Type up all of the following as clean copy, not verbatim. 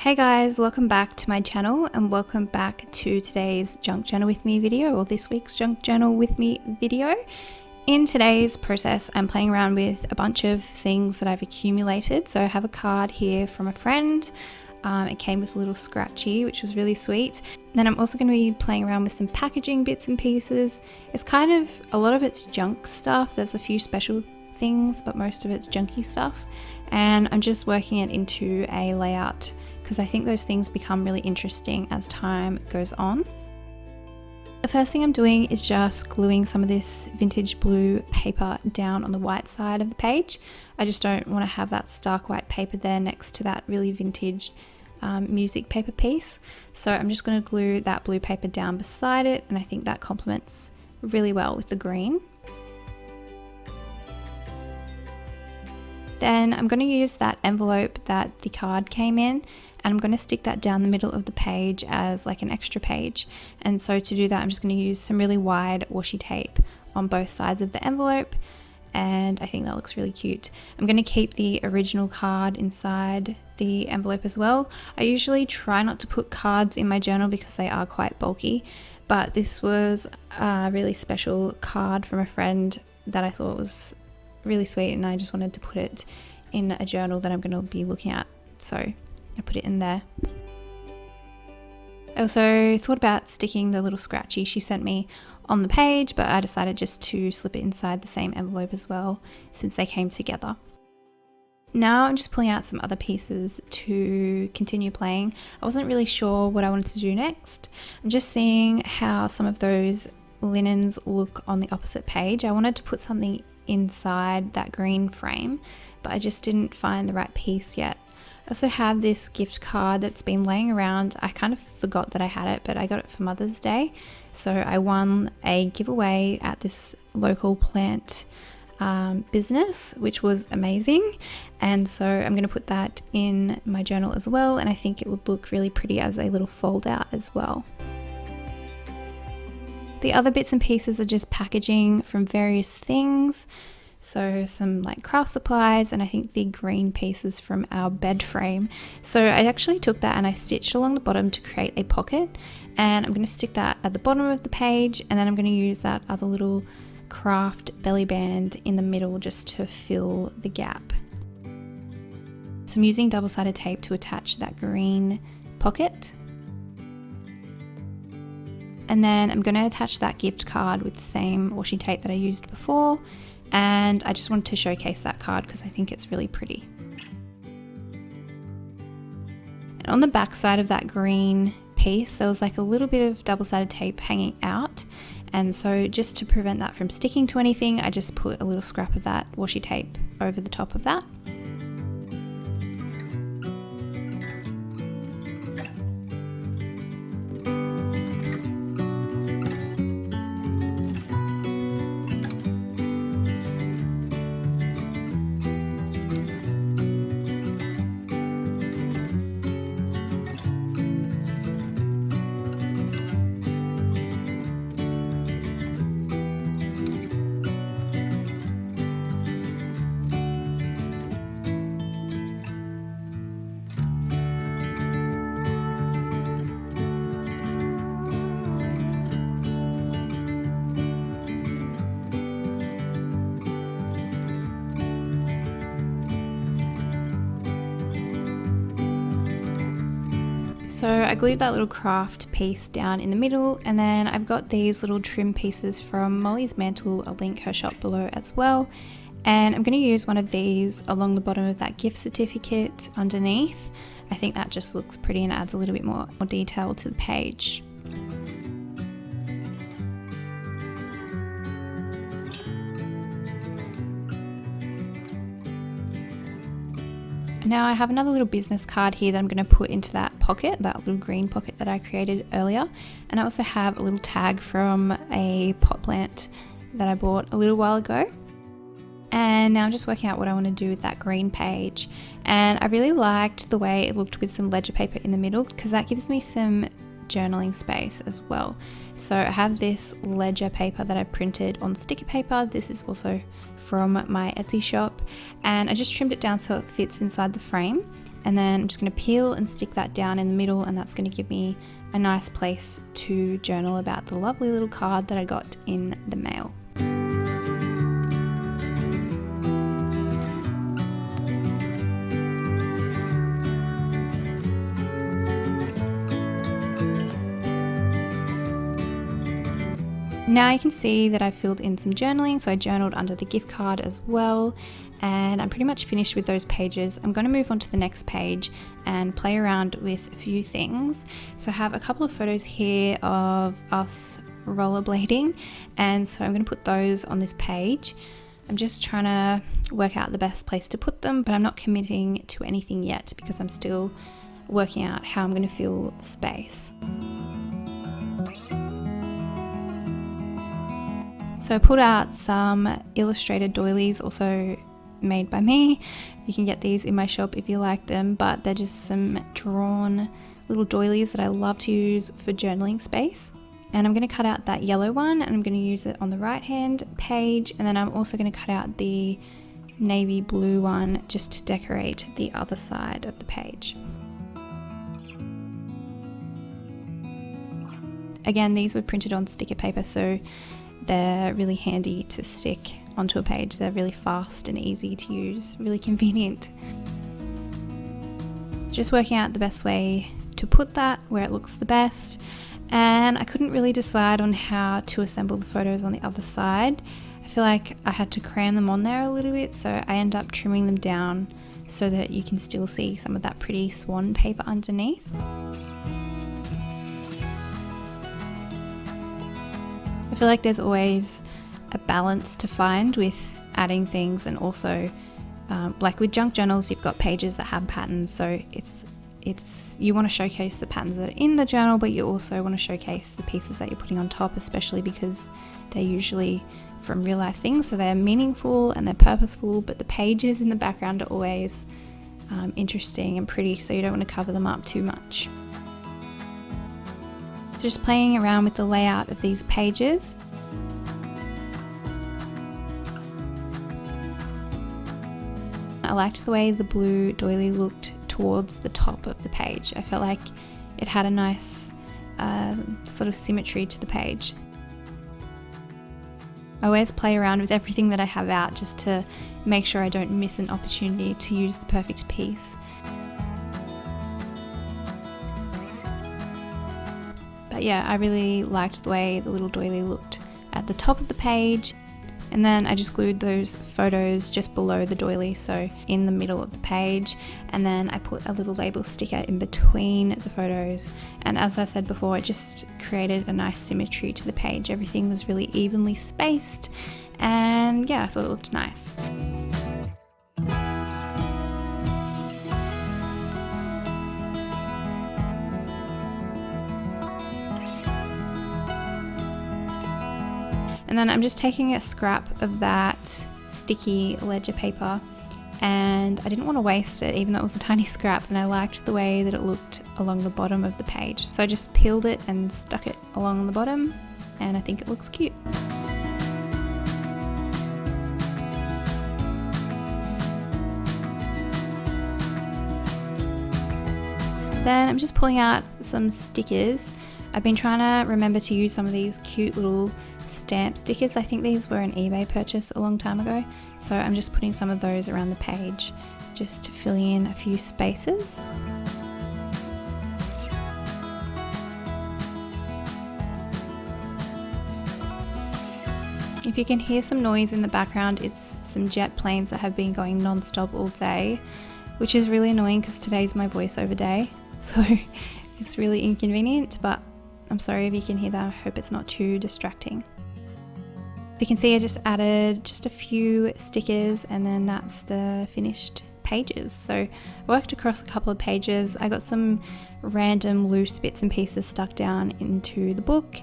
Hey guys, welcome back to my channel and welcome back to today's Junk Journal with me video, or this week's Junk Journal with me video. In today's process, I'm playing around with a bunch of things that I've accumulated. So I have a card here from a friend. It came with a little scratchy, which was really sweet. Then I'm also going to be playing around with some packaging bits and pieces. It's kind of, a lot of it's junk stuff. There's a few special things, but most of it's junky stuff. And I'm just working it into a layout because I think those things become really interesting as time goes on. The first thing I'm doing is just gluing some of this vintage blue paper down on the white side of the page. I just don't want to have that stark white paper there next to that really vintage music paper piece. So I'm just going to glue that blue paper down beside it, and I think that complements really well with the green. Then I'm going to use that envelope that the card came in, and I'm going to stick that down the middle of the page as like an extra page. And so to do that, I'm just going to use some really wide washi tape on both sides of the envelope, and I think that looks really cute. I'm going to keep the original card inside the envelope as well. I usually try not to put cards in my journal because they are quite bulky, but this was a really special card from a friend that I thought was really sweet, and I just wanted to put it in a journal that I'm going to be looking at, so I put it in there. I also thought about sticking the little scratchy she sent me on the page, but I decided just to slip it inside the same envelope as well since they came together. Now I'm just pulling out some other pieces to continue playing. I wasn't really sure what I wanted to do next. I'm just seeing how some of those linens look on the opposite page. I wanted to put something inside that green frame, but I just didn't find the right piece yet. I also have this gift card that's been laying around. I kind of forgot that I had it, but I got it for Mother's Day. So I won a giveaway at this local plant business, which was amazing. And so I'm going to put that in my journal as well, and I think it would look really pretty as a little fold out as well. The other bits and pieces are just packaging from various things. So some like craft supplies, and I think the green pieces from our bed frame. So I actually took that and I stitched along the bottom to create a pocket, and I'm going to stick that at the bottom of the page, and then I'm going to use that other little craft belly band in the middle just to fill the gap. So I'm using double-sided tape to attach that green pocket. And then I'm going to attach that gift card with the same washi tape that I used before, and I just wanted to showcase that card because I think it's really pretty. And on the back side of that green piece, there was like a little bit of double-sided tape hanging out, and so just to prevent that from sticking to anything, I just put a little scrap of that washi tape over the top of that. So I glued that little craft piece down in the middle, and then I've got these little trim pieces from Molly's Mantle. I'll link her shop below as well. And I'm going to use one of these along the bottom of that gift certificate underneath. I think that just looks pretty and adds a little bit more detail to the page. Now I have another little business card here that I'm going to put into that pocket, that little green pocket that I created earlier. And I also have a little tag from a pot plant that I bought a little while ago. And now I'm just working out what I want to do with that green page. And I really liked the way it looked with some ledger paper in the middle, because that gives me some journaling space as well. So I have this ledger paper that I printed on sticker paper. This is also from my Etsy shop, and I just trimmed it down so it fits inside the frame. And then I'm just going to peel and stick that down in the middle, and that's going to give me a nice place to journal about the lovely little card that I got in the mail. Now you can see that I filled in some journaling, so I journaled under the gift card as well, and I'm pretty much finished with those pages. I'm going to move on to the next page and play around with a few things. So I have a couple of photos here of us rollerblading, and so I'm going to put those on this page. I'm just trying to work out the best place to put them, but I'm not committing to anything yet because I'm still working out how I'm going to fill the space. So I pulled out some illustrated doilies, also made by me. You can get these in my shop if you like them, but they're just some drawn little doilies that I love to use for journaling space. And I'm going to cut out that yellow one, and I'm going to use it on the right hand page, and then I'm also going to cut out the navy blue one just to decorate the other side of the page. Again, these were printed on sticker paper, so they're really handy to stick onto a page. They're really fast and easy to use, really convenient. Just working out the best way to put that where it looks the best, and I couldn't really decide on how to assemble the photos on the other side. I feel like I had to cram them on there a little bit, so I end up trimming them down so that you can still see some of that pretty swan paper underneath. I feel like there's always a balance to find with adding things, and also like with junk journals, you've got pages that have patterns, so it's you want to showcase the patterns that are in the journal, but you also want to showcase the pieces that you're putting on top, especially because they're usually from real life things, so they're meaningful and they're purposeful, but the pages in the background are always interesting and pretty, so you don't want to cover them up too much. Just playing around with the layout of these pages. I liked the way the blue doily looked towards the top of the page. I felt like it had a nice sort of symmetry to the page. I always play around with everything that I have out just to make sure I don't miss an opportunity to use the perfect piece. But yeah, I really liked the way the little doily looked at the top of the page. And then I just glued those photos just below the doily, so in the middle of the page. And then I put a little label sticker in between the photos. And as I said before, it just created a nice symmetry to the page. Everything was really evenly spaced. And yeah, I thought it looked nice. And then I'm just taking a scrap of that sticky ledger paper, and I didn't want to waste it even though it was a tiny scrap, and I liked the way that it looked along the bottom of the page. So I just peeled it and stuck it along the bottom, and I think it looks cute. Then I'm just pulling out some stickers. I've been trying to remember to use some of these cute little stamp stickers. I think these were an eBay purchase a long time ago, so I'm just putting some of those around the page just to fill in a few spaces. If you can hear some noise in the background, it's some jet planes that have been going non-stop all day, which is really annoying because today's my voiceover day, so it's really inconvenient, but I'm sorry if you can hear that. I hope it's not too distracting. You can see I just added just a few stickers, and then that's the finished pages. So I worked across a couple of pages. I got some random loose bits and pieces stuck down into the book,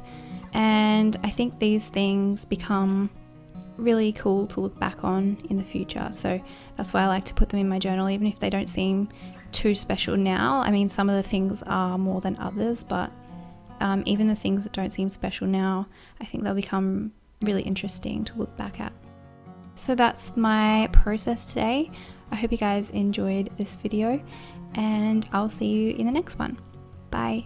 and I think these things become really cool to look back on in the future. So that's why I like to put them in my journal, even if they don't seem too special now. I mean, some of the things are more than others, but even the things that don't seem special now, I think they'll become really interesting to look back at. So that's my process today. I hope you guys enjoyed this video, and I'll see you in the next one. Bye.